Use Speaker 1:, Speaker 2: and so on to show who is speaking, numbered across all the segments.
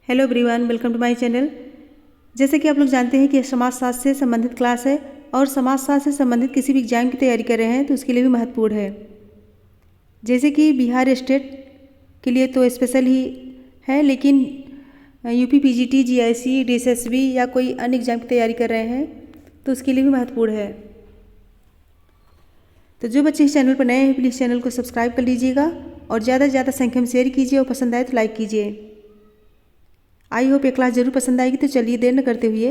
Speaker 1: Hello everyone, welcome to my channel. जैसे कि आप लोग जानते हैं कि समाजशास्त्र से संबंधित क्लास है और समाजशास्त्र से संबंधित किसी भी एग्जाम की तैयारी कर रहे हैं तो उसके लिए भी महत्वपूर्ण है। जैसे कि बिहार स्टेट के लिए तो स्पेशल ही है, लेकिन यूपी पीजीटी, जीआईसी, डीएसएसबी या कोई अन्य एग्जाम की तैयारी कर रहे हैं तो उसके लिए भी महत्वपूर्ण है। तो जो बच्चे इस चैनल पर नए हैं प्लीज़ चैनल को सब्सक्राइब कर लीजिएगा और ज़्यादा से ज़्यादा संख्या में शेयर कीजिए और पसंद आए तो लाइक कीजिए। आई होप ये क्लास ज़रूर पसंद आएगी। तो चलिए देर न करते हुए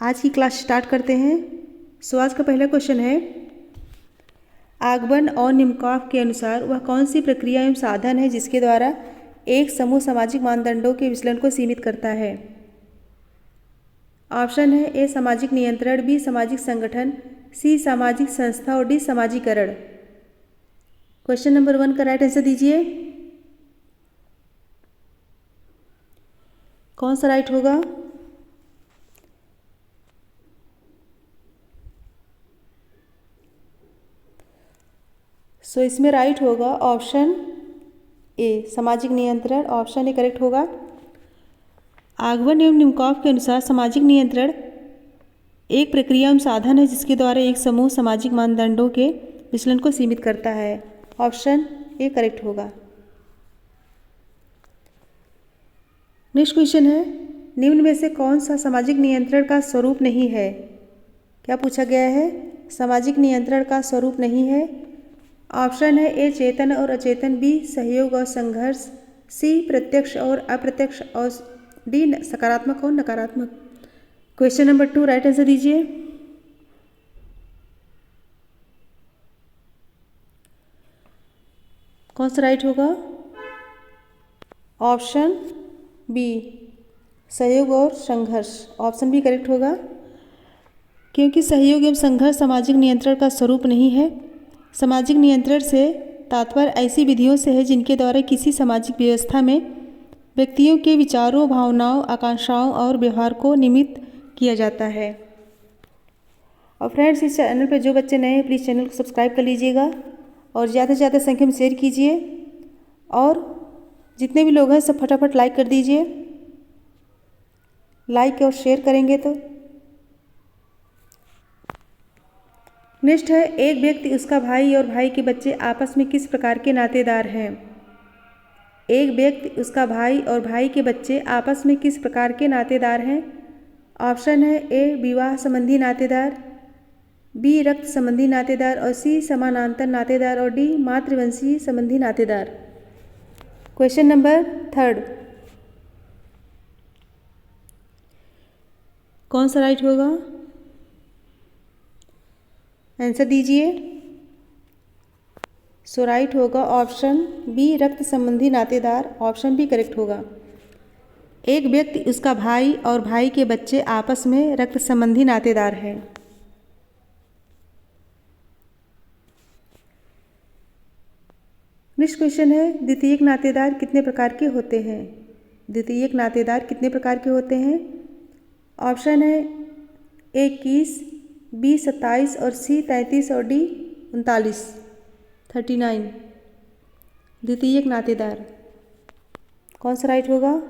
Speaker 1: आज की क्लास स्टार्ट करते हैं। सो आज का पहला क्वेश्चन है, आगबन और निम्कॉफ के अनुसार वह कौन सी प्रक्रिया एवं साधन है जिसके द्वारा एक समूह सामाजिक मानदंडों के विचलन को सीमित करता है। ऑप्शन है ए सामाजिक नियंत्रण, बी सामाजिक संगठन, सी सामाजिक संस्था और डी समाजीकरण। क्वेश्चन नंबर 1 का राइट आंसर दीजिए। कौन सा राइट होगा? सो इसमें राइट होगा ऑप्शन ए सामाजिक नियंत्रण। ऑप्शन ए करेक्ट होगा। आगबन एवं निम्कॉफ के अनुसार सामाजिक नियंत्रण एक प्रक्रिया एवं साधन है जिसके द्वारा एक समूह सामाजिक मानदंडों के विचलन को सीमित करता है। ऑप्शन ए करेक्ट होगा। नेक्स्ट क्वेश्चन है, निम्न में से कौन सा सामाजिक नियंत्रण का स्वरूप नहीं है? क्या पूछा गया है? सामाजिक नियंत्रण का स्वरूप नहीं है। ऑप्शन है ए चेतन और अचेतन, बी सहयोग और संघर्ष, सी प्रत्यक्ष और अप्रत्यक्ष और डी सकारात्मक और नकारात्मक। क्वेश्चन नंबर 2 राइट आंसर दीजिए। कौन सा राइट होगा? ऑप्शन बी सहयोग और संघर्ष। ऑप्शन बी करेक्ट होगा, क्योंकि सहयोग एवं संघर्ष सामाजिक नियंत्रण का स्वरूप नहीं है। सामाजिक नियंत्रण से तात्पर्य ऐसी विधियों से है जिनके द्वारा किसी सामाजिक व्यवस्था में व्यक्तियों के विचारों, भावनाओं, आकांक्षाओं और व्यवहार को नियमित किया जाता है। और फ्रेंड्स, इस चैनल पर जो बच्चे नए हैं प्लीज़ चैनल को सब्सक्राइब कर लीजिएगा और ज़्यादा से ज़्यादा संख्या में शेयर कीजिए और जितने भी लोग हैं सब फटाफट लाइक कर दीजिए। लाइक और शेयर करेंगे तो। नेक्स्ट है, एक व्यक्ति, उसका भाई और भाई के बच्चे आपस में किस प्रकार के नातेदार हैं? एक व्यक्ति, उसका भाई और भाई के बच्चे आपस में किस प्रकार के नातेदार हैं? ऑप्शन है ए विवाह संबंधी नातेदार, बी रक्त संबंधी नातेदार और सी समानांतर नातेदार और डी मातृवंशीय संबंधी नातेदार। क्वेश्चन नंबर 3 कौन सा राइट होगा? आंसर दीजिए। सो राइट होगा ऑप्शन बी रक्त संबंधी नातेदार। ऑप्शन बी करेक्ट होगा। एक व्यक्ति, उसका भाई और भाई के बच्चे आपस में रक्त संबंधी नातेदार हैं। नेक्स्ट क्वेश्चन है, द्वितीयक नातेदार कितने प्रकार के होते हैं? द्वितीयक नातेदार कितने प्रकार के होते हैं? ऑप्शन है ए 21, बी 27 और सी 33 और डी 39। द्वितीयक नातेदार कौन सा राइट होगा?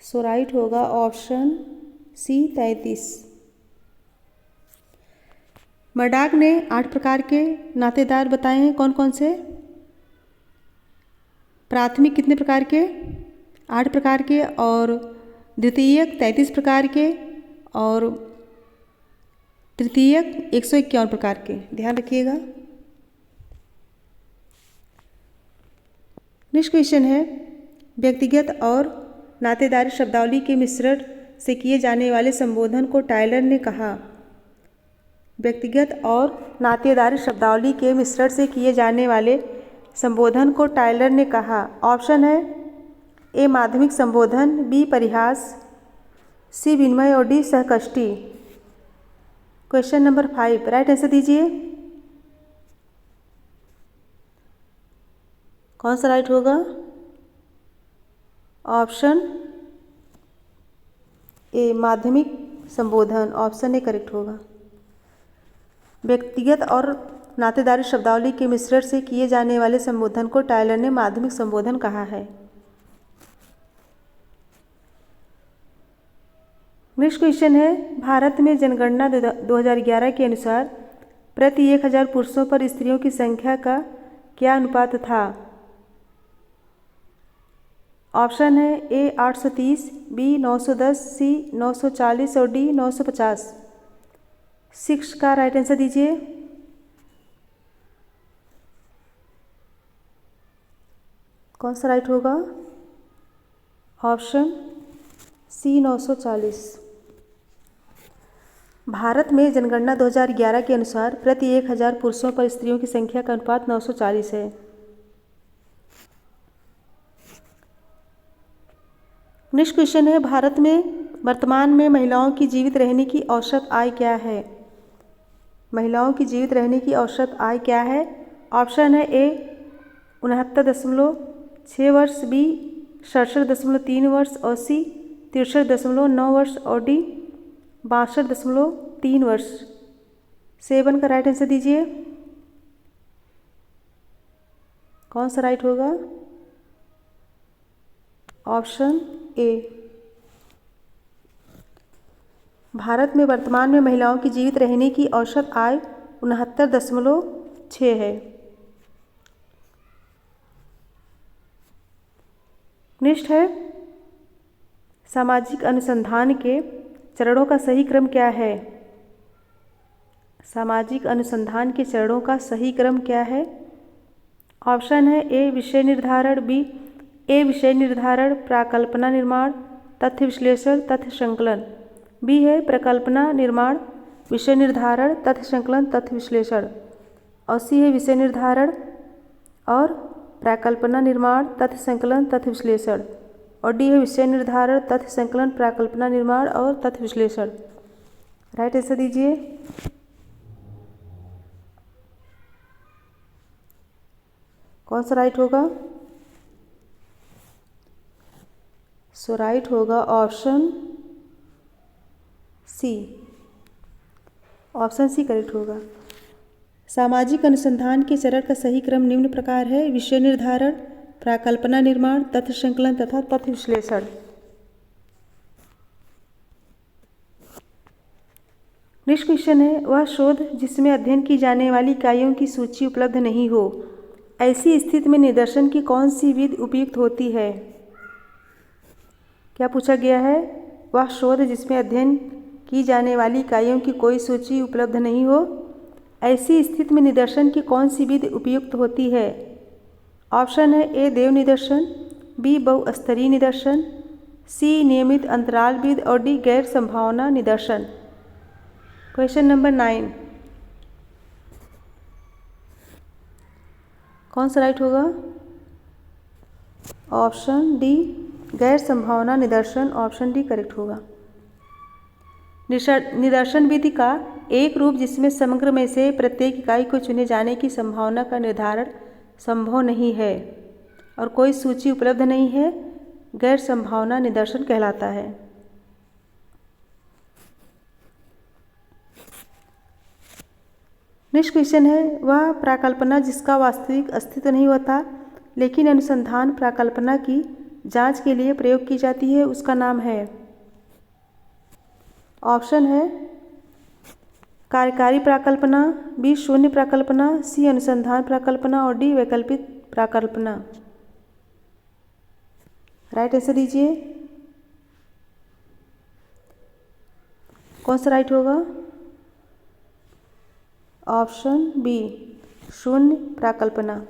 Speaker 1: सो राइट होगा ऑप्शन सी 33। मर्डॉक ने 8 प्रकार के नातेदार बताए हैं। कौन कौन से? प्राथमिक कितने प्रकार के? 8 प्रकार के, और द्वितीयक 33 प्रकार के, और तृतीयक 151 प्रकार के। ध्यान रखिएगा। नेक्स्ट क्वेश्चन है, व्यक्तिगत और नातेदारी शब्दावली के मिश्रण से किए जाने वाले संबोधन को टायलर ने कहा। व्यक्तिगत और नातेदारी शब्दावली के मिश्रण से किए जाने वाले संबोधन को टायलर ने कहा। ऑप्शन है ए माध्यमिक संबोधन, बी परिहास, सी विनिमय और डी सहकष्टी। क्वेश्चन नंबर 5 राइट आंसर दीजिए। कौन सा राइट होगा? ऑप्शन ए माध्यमिक संबोधन। ऑप्शन ए करेक्ट होगा। व्यक्तिगत और नातेदारी शब्दावली के मिश्रण से किए जाने वाले संबोधन को टायलर ने माध्यमिक संबोधन कहा है। नेक्स्ट क्वेश्चन है, भारत में जनगणना 2011 के अनुसार प्रति 1000 पुरुषों पर स्त्रियों की संख्या का क्या अनुपात था? ऑप्शन है ए 830, बी 910, सी 940 और डी 950। 6 का राइट आंसर दीजिए। कौन सा राइट होगा? ऑप्शन सी 940। भारत में जनगणना 2011 के अनुसार प्रति 1000 पुरुषों पर स्त्रियों की संख्या का अनुपात 940 है। नेक्स्ट क्वेश्चन है, भारत में वर्तमान में महिलाओं की जीवित रहने की औसत आयु क्या है? महिलाओं की जीवित रहने की औसत आयु क्या है? ऑप्शन है ए 69.6 वर्ष, बी 67.3 वर्ष और सी 63.9 वर्ष और डी 62.3 वर्ष। 7 का राइट आंसर दीजिए। कौन सा राइट होगा? ऑप्शन ए। भारत में वर्तमान में महिलाओं की जीवित रहने की औसत आयु 69.6 है। नेक्स्ट है, सामाजिक अनुसंधान के चरणों का सही क्रम क्या है? सामाजिक अनुसंधान के चरणों का सही क्रम क्या है? ऑप्शन है ए विषय निर्धारण, बी ए विषय निर्धारण, प्राकल्पना निर्माण, तथ्य विश्लेषण, तथ्य संकलन। बी है प्रकल्पना निर्माण, विषय निर्धारण, तथ्य संकलन, तथ्य विश्लेषण। और सी है विषय निर्धारण और प्राकल्पना निर्माण, तथ्य संकलन, तथ्य विश्लेषण। और डी है विषय निर्धारण, तथ्य संकलन, प्राकल्पना निर्माण और तथ्य विश्लेषण। राइट आंसर दीजिए। कौन सा राइट होगा? सो राइट होगा option C. Option C correct होगा। सामाजिक अनुसंधान के चरण का सही क्रम निम्न प्रकार है: विषय निर्धारण, प्राकल्पना निर्माण, तथ्य संकलन तथा तथ्य विश्लेषण। नेक्स्ट क्वेश्चन है, वह शोध जिसमें अध्ययन की जाने वाली इकाइयों की सूची उपलब्ध नहीं हो, ऐसी स्थिति में निदर्शन की कौन सी विधि उपयुक्त होती है? क्या पूछा गया है? वह शोध जिसमें अध्ययन की जाने वाली इकाइयों की कोई सूची उपलब्ध नहीं हो, ऐसी स्थिति में निदर्शन की कौन सी विधि उपयुक्त होती है? ऑप्शन है ए देव निदर्शन, बी बहुस्तरीय निदर्शन, सी नियमित अंतराल विधि और डी गैर संभावना निदर्शन। क्वेश्चन नंबर 9, कौन सा राइट होगा? ऑप्शन डी गैर संभावना निदर्शन। ऑप्शन डी करेक्ट होगा। निदर्शन विधि का एक रूप जिसमें समग्र में से प्रत्येक इकाई को चुने जाने की संभावना का निर्धारण संभव नहीं है और कोई सूची उपलब्ध नहीं है, गैर संभावना निदर्शन कहलाता है। नेक्स्ट क्वेश्चन है, वह प्राकल्पना जिसका वास्तविक अस्तित्व नहीं होता लेकिन अनुसंधान प्राकल्पना की जांच के लिए प्रयोग की जाती है, उसका नाम है? ऑप्शन है कार्यकारी प्राकल्पना, बी शून्य प्राकल्पना, सी अनुसंधान प्राकल्पना और डी वैकल्पिक प्राकल्पना। राइट आंसर दीजिए। कौन सा राइट होगा? ऑप्शन बी शून्य प्राकल्पना।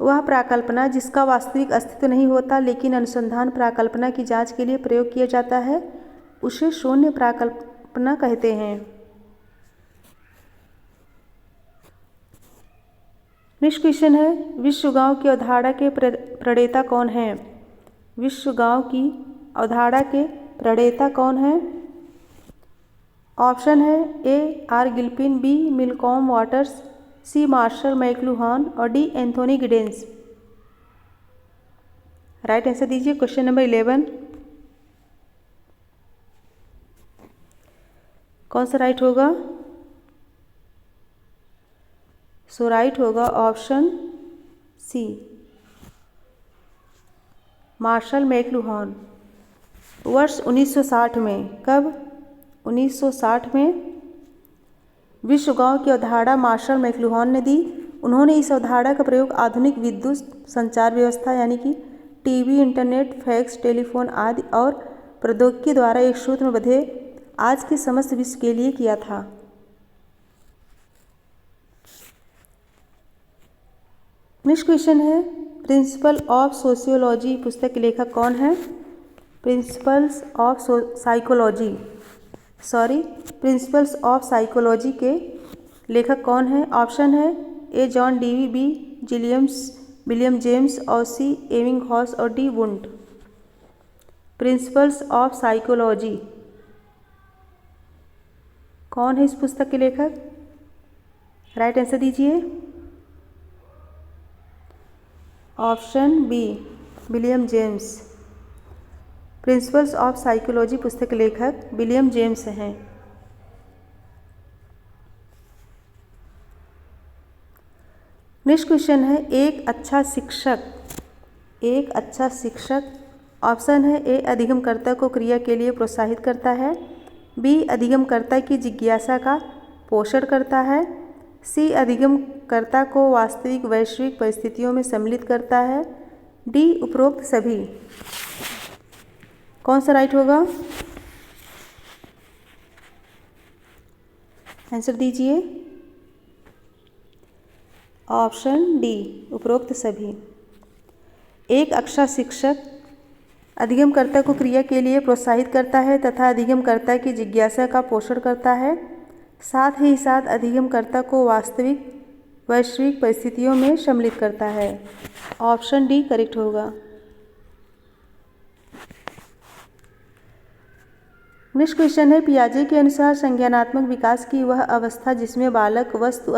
Speaker 1: वह प्राकल्पना जिसका वास्तविक अस्तित्व नहीं होता लेकिन अनुसंधान प्राकल्पना की जांच के लिए प्रयोग किया जाता है, उसे शून्य प्राकल्पना कहते हैं। नेक्स्ट क्वेश्चन है, विश्व गांव की अवधारणा के प्रणेता कौन है? विश्व गांव की अवधारणा के प्रणेता कौन है? ऑप्शन है A R Gilpin, B Malcolm Waters, C Marshall McLuhan और D Anthony Giddens. Right answer दीजिए। क्वेश्चन नंबर 11, कौन सा राइट होगा? सो राइट होगा ऑप्शन सी मार्शल मैकलुहान। वर्ष 1960 में, कब? 1960 में विश्व गांव की अवधारणा मार्शल मैक्लुहान ने दी। उन्होंने इस अवधारणा का प्रयोग आधुनिक विद्युत संचार व्यवस्था यानी कि टीवी, इंटरनेट, फैक्स, टेलीफोन आदि और प्रौद्योगिकी द्वारा एक सूत्र में बंधे आज के समस्त विश्व के लिए किया था। नेक्स्ट क्वेश्चन है, प्रिंसिपल ऑफ सोशियोलॉजी पुस्तक के लेखक कौन है? प्रिंसिपल्स ऑफ साइकोलॉजी के लेखक कौन है? ऑप्शन है A John Dewey, B William James और सी एबिंगहॉस और D Wundt. Principles of psychology कौन है इस पुस्तक के लेखक? राइट आंसर दीजिए। Option B William James. Principles of psychology पुस्तक के लेखक विलियम जेम्स हैं। नेक्स्ट क्वेश्चन है, एक अच्छा शिक्षक। ऑप्शन है ए अधिगमकर्ता को क्रिया के लिए प्रोत्साहित करता है, बी अधिगमकर्ता की जिज्ञासा का पोषण करता है, सी अधिगमकर्ता को वास्तविक वैश्विक परिस्थितियों में सम्मिलित करता है, डी उपरोक्त सभी। कौन सा राइट होगा? आंसर दीजिए। ऑप्शन डी उपरोक्त सभी। एक अच्छा शिक्षक अधिगमकर्ता को क्रिया के लिए प्रोत्साहित करता है तथा अधिगमकर्ता की जिज्ञासा का पोषण करता है, साथ ही साथ अधिगमकर्ता को वास्तविक वैश्विक परिस्थितियों में सम्मिलित करता है। ऑप्शन डी करेक्ट होगा। नेक्स्ट क्वेश्चन है, पियाजे के अनुसार संज्ञानात्मक विकास की वह अवस्था जिसमें बालक वस्तु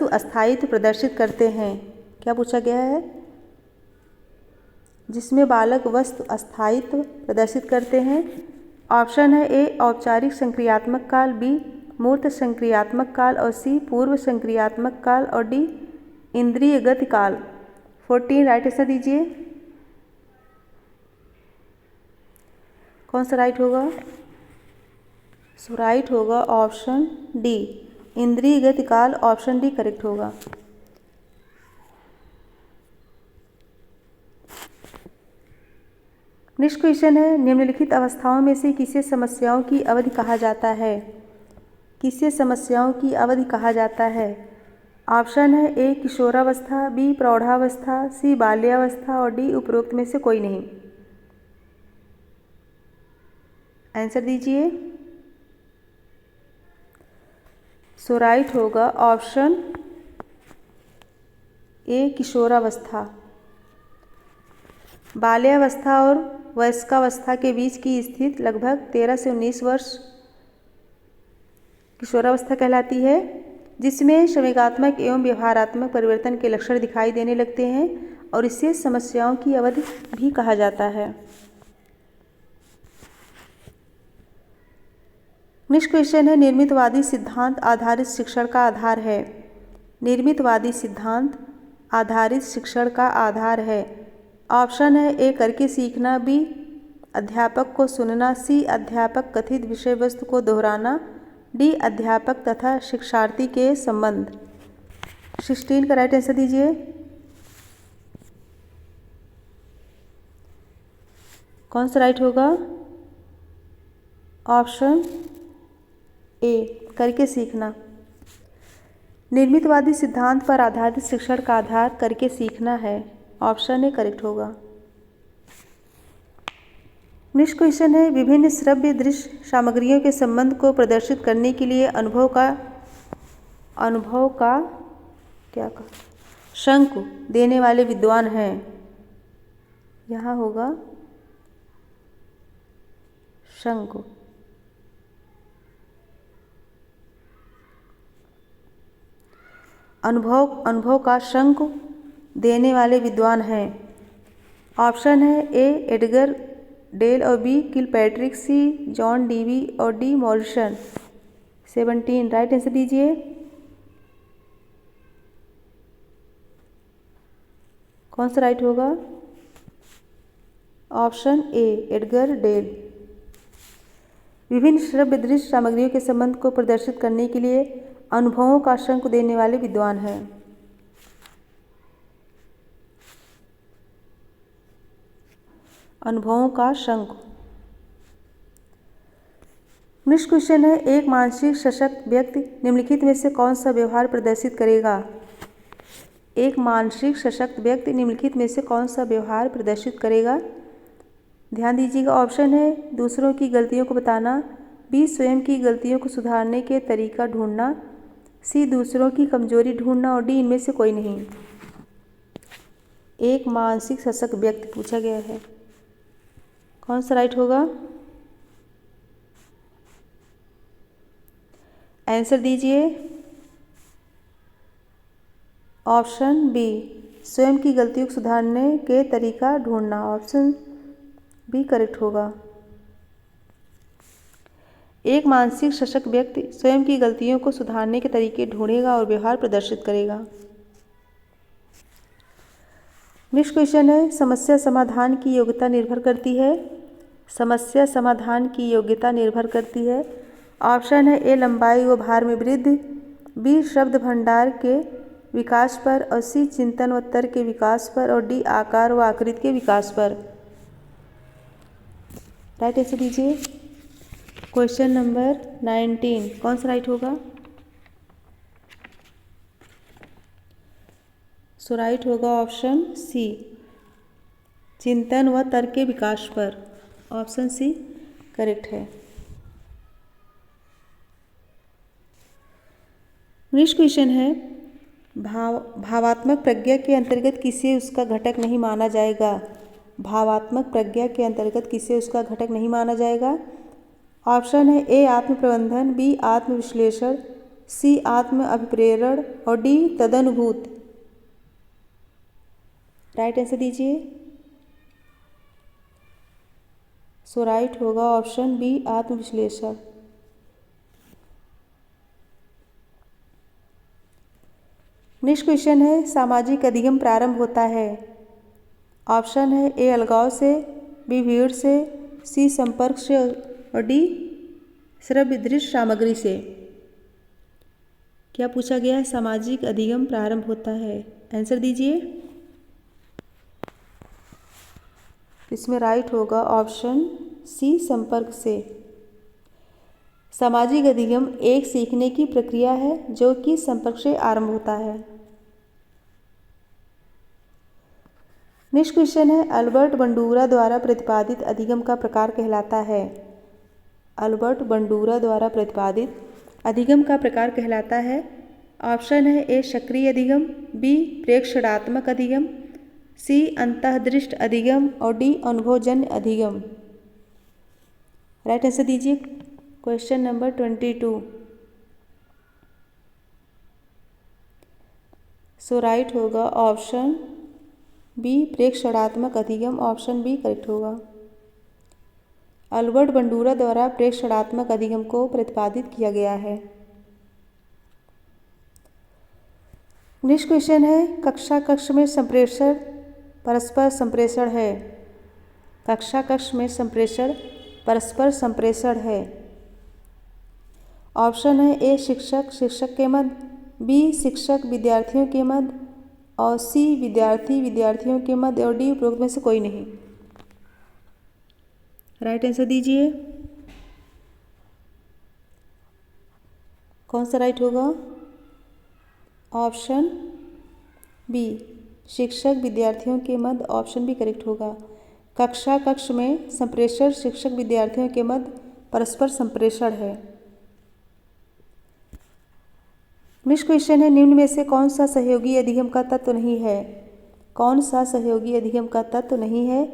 Speaker 1: अस्थायित्व प्रदर्शित करते हैं। क्या पूछा गया है? जिसमें बालक वस्तु अस्थायित्व प्रदर्शित करते हैं। ऑप्शन है ए औपचारिक संक्रियात्मक काल, बी मूर्त संक्रियात्मक काल और सी पूर्व संक्रियात्मक काल और डी इंद्रियगत काल। 14 राइट आंसर दीजिए। कौन सा राइट होगा? सो राइट होगा ऑप्शन डी इंद्रियगत काल। ऑप्शन डी करेक्ट होगा। नेक्स्ट क्वेश्चन है, निम्नलिखित अवस्थाओं में से किसे समस्याओं की अवधि कहा जाता है? किसे समस्याओं की अवधि कहा जाता है? ऑप्शन है ए किशोरावस्था, बी प्रौढ़ावस्था, सी बाल्यावस्था और डी उपरोक्त में से कोई नहीं। आंसर दीजिए। सो राइट होगा ऑप्शन ए किशोरावस्था। बाल्यावस्था और वयस्कावस्था के बीच की स्थिति लगभग 13 से 19 वर्ष किशोरावस्था कहलाती है, जिसमें संवेगात्मक एवं व्यवहारात्मक परिवर्तन के लक्षण दिखाई देने लगते हैं और इसे समस्याओं की अवधि भी कहा जाता है। नेक्स्ट क्वेश्चन है, निर्मितवादी सिद्धांत आधारित शिक्षण का आधार है। निर्मितवादी सिद्धांत आधारित शिक्षण का आधार है। ऑप्शन है ए करके सीखना, बी अध्यापक को सुनना, सी अध्यापक कथित विषय वस्तु को दोहराना, डी अध्यापक तथा शिक्षार्थी के संबंध। 16 का राइट आंसर दीजिए। कौन सा राइट होगा? ऑप्शन ए करके सीखना। निर्मितवादी सिद्धांत पर आधारित शिक्षण का आधार करके सीखना है। ऑप्शन ए करेक्ट होगा। नेक्स्ट क्वेश्चन है, विभिन्न श्रव्य दृश्य सामग्रियों के संबंध को प्रदर्शित करने के लिए अनुभव का शंकु देने वाले विद्वान हैं। यहाँ होगा शंकु। अनुभव का शंकु देने वाले विद्वान हैं। ऑप्शन है ए एडगर डेल और B Kilpatrick, C John Dewey और डी मॉरिसन। 17 राइट आंसर दीजिए। कौन सा राइट होगा? Option A Edgar Dale. विभिन्न श्रव्य दृश्य सामग्रियों के संबंध को प्रदर्शित करने के लिए अनुभवों का शंक देने वाले विद्वान हैं। अनुभवों का शंक। नेक्स्ट क्वेश्चन है, एक मानसिक सशक्त व्यक्ति निम्नलिखित में से कौन सा व्यवहार प्रदर्शित करेगा? एक मानसिक सशक्त व्यक्ति निम्नलिखित में से कौन सा व्यवहार प्रदर्शित करेगा? ध्यान दीजिएगा, ऑप्शन है दूसरों की गलतियों को बताना, बी स्वयं की गलतियों को सुधारने के तरीका ढूंढना, सी दूसरों की कमजोरी ढूंढना और डी इनमें से कोई नहीं। एक मानसिक सशक्त व्यक्ति पूछा गया है, कौन सा राइट होगा? आंसर दीजिए। ऑप्शन बी स्वयं की गलतियों को सुधारने के तरीका ढूंढना, ऑप्शन बी करेक्ट होगा। एक मानसिक सशक्त व्यक्ति स्वयं की गलतियों को सुधारने के तरीके ढूंढेगा और व्यवहार प्रदर्शित करेगा। नेक्स्ट क्वेश्चन है, समस्या समाधान की योग्यता निर्भर करती है। समस्या समाधान की योग्यता निर्भर करती है। ऑप्शन है ए लंबाई व भार में वृद्धि, बी शब्द भंडार के विकास पर और सी चिंतन व तर्क के विकास पर और डी आकार व आकृति के विकास पर। राइट आंसर दीजिए। क्वेश्चन नंबर 19 कौन सा राइट होगा? सो राइट होगा ऑप्शन सी चिंतन व तर्क के विकास पर, ऑप्शन सी करेक्ट है। नेक्स्ट क्वेश्चन है, भावात्मक प्रज्ञा के अंतर्गत किसे उसका घटक नहीं माना जाएगा? भावात्मक प्रज्ञा के अंतर्गत किसे उसका घटक नहीं माना जाएगा? ऑप्शन है ए आत्म प्रबंधन, बी आत्म विश्लेषण, सी आत्म अभिप्रेरण और डी तदनुभूत। राइट आंसर दीजिए। सो राइट होगा ऑप्शन बी आत्म विश्लेषण। नेक्स्ट क्वेश्चन है, सामाजिक अधिगम प्रारंभ होता है। ऑप्शन है ए अलगाव से, बी भीड़ से, सी संपर्क से और डी श्रव्य दृश्य सामग्री से। क्या पूछा गया है? सामाजिक अधिगम प्रारंभ होता है। आंसर दीजिए। इसमें राइट होगा ऑप्शन सी संपर्क से। सामाजिक अधिगम एक सीखने की प्रक्रिया है जो कि संपर्क से आरंभ होता है। नेक्स्ट क्वेश्चन है, अल्बर्ट बंडूरा द्वारा प्रतिपादित अधिगम का प्रकार कहलाता है। अल्बर्ट बंडूरा द्वारा प्रतिपादित अधिगम का प्रकार कहलाता है। ऑप्शन है ए सक्रिय अधिगम, बी प्रेक्षणात्मक अधिगम, सी अंतःदृष्ट अधिगम और डी अनुभवजन्य अधिगम। राइट आंसर दीजिए। Question number 22। सो राइट होगा ऑप्शन बी प्रेक्षणात्मक अधिगम, ऑप्शन बी करेक्ट होगा। अल्बर्ट बंडूरा द्वारा प्रेक्षणात्मक अधिगम को प्रतिपादित किया गया है। नेक्स्ट क्वेश्चन है, कक्षा कक्ष में संप्रेषण परस्पर संप्रेषण है। कक्षा कक्ष में संप्रेषण परस्पर संप्रेषण है। ऑप्शन है ए शिक्षक शिक्षक के मध्य, बी शिक्षक विद्यार्थियों के मध्य और सी विद्यार्थी विद्यार्थियों के मध्य और डी उपरोक्त में से कोई नहीं। राइट आंसर दीजिए। कौन सा राइट होगा? ऑप्शन बी शिक्षक विद्यार्थियों के मध्य, ऑप्शन बी करेक्ट होगा। कक्षा कक्ष में संप्रेषण शिक्षक विद्यार्थियों के मध्य परस्पर संप्रेषण है। नेक्स्ट क्वेश्चन है, निम्न में से कौन सा सहयोगी अधिगम का तत्व नहीं है? कौन सा सहयोगी अधिगम का तत्व नहीं है?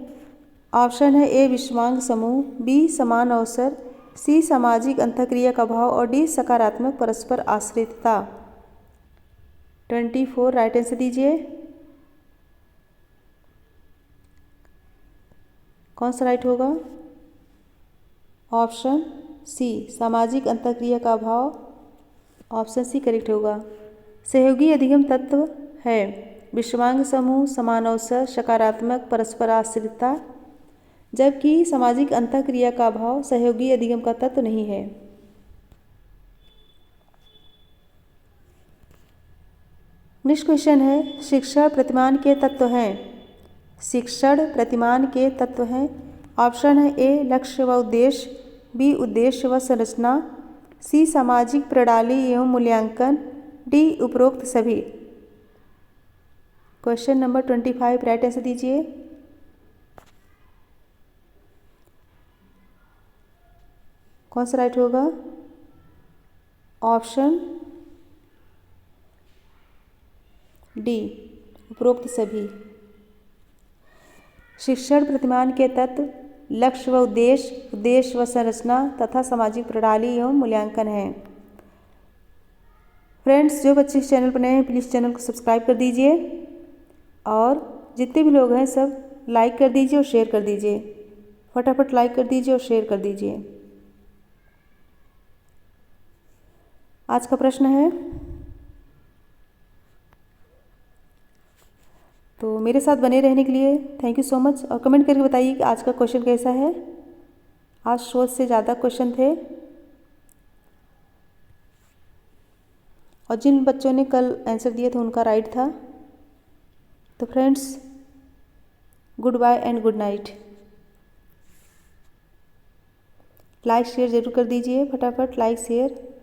Speaker 1: ऑप्शन है ए विषमांग समूह, बी समान अवसर, सी सामाजिक अंतःक्रिया का भाव और डी सकारात्मक परस्पर आश्रितता। 24 राइट आंसर दीजिए। कौन सा राइट होगा? ऑप्शन सी सामाजिक अंतःक्रिया का भाव, ऑप्शन सी करेक्ट होगा। सहयोगी अधिगम तत्व है विषमांग समूह, समान अवसर, सकारात्मक परस्पर आश्रितता। जबकि सामाजिक अंतःक्रिया का अभाव सहयोगी अधिगम का तत्व नहीं है। नेक्स्ट क्वेश्चन है, शिक्षण प्रतिमान के तत्व हैं। शिक्षण प्रतिमान के तत्व हैं। ऑप्शन है ए लक्ष्य व उद्देश्य, बी उद्देश्य व संरचना, सी सामाजिक प्रणाली एवं मूल्यांकन, डी उपरोक्त सभी। क्वेश्चन नंबर 25 राइट आंसर दीजिए। कौन सा राइट होगा? ऑप्शन डी उपरोक्त सभी। शिक्षण प्रतिमान के तत्व लक्ष्य व उद्देश्य, उद्देश्य व संरचना तथा सामाजिक प्रणाली एवं मूल्यांकन है। फ्रेंड्स, जो बच्चे इस चैनल पर नए हैं प्लीज़ चैनल को सब्सक्राइब कर दीजिए और जितने भी लोग हैं सब लाइक कर दीजिए और शेयर कर दीजिए। फटाफट लाइक कर दीजिए और शेयर कर दीजिए। आज का प्रश्न है, तो मेरे साथ बने रहने के लिए थैंक यू सो मच और कमेंट करके बताइए कि आज का क्वेश्चन कैसा है। आज 100 से ज़्यादा क्वेश्चन थे और जिन बच्चों ने कल आंसर दिए थे उनका राइट था। तो friends, good bye and good night. Like share ज़रूर कर दीजिए, फटाफट लाइक शेयर।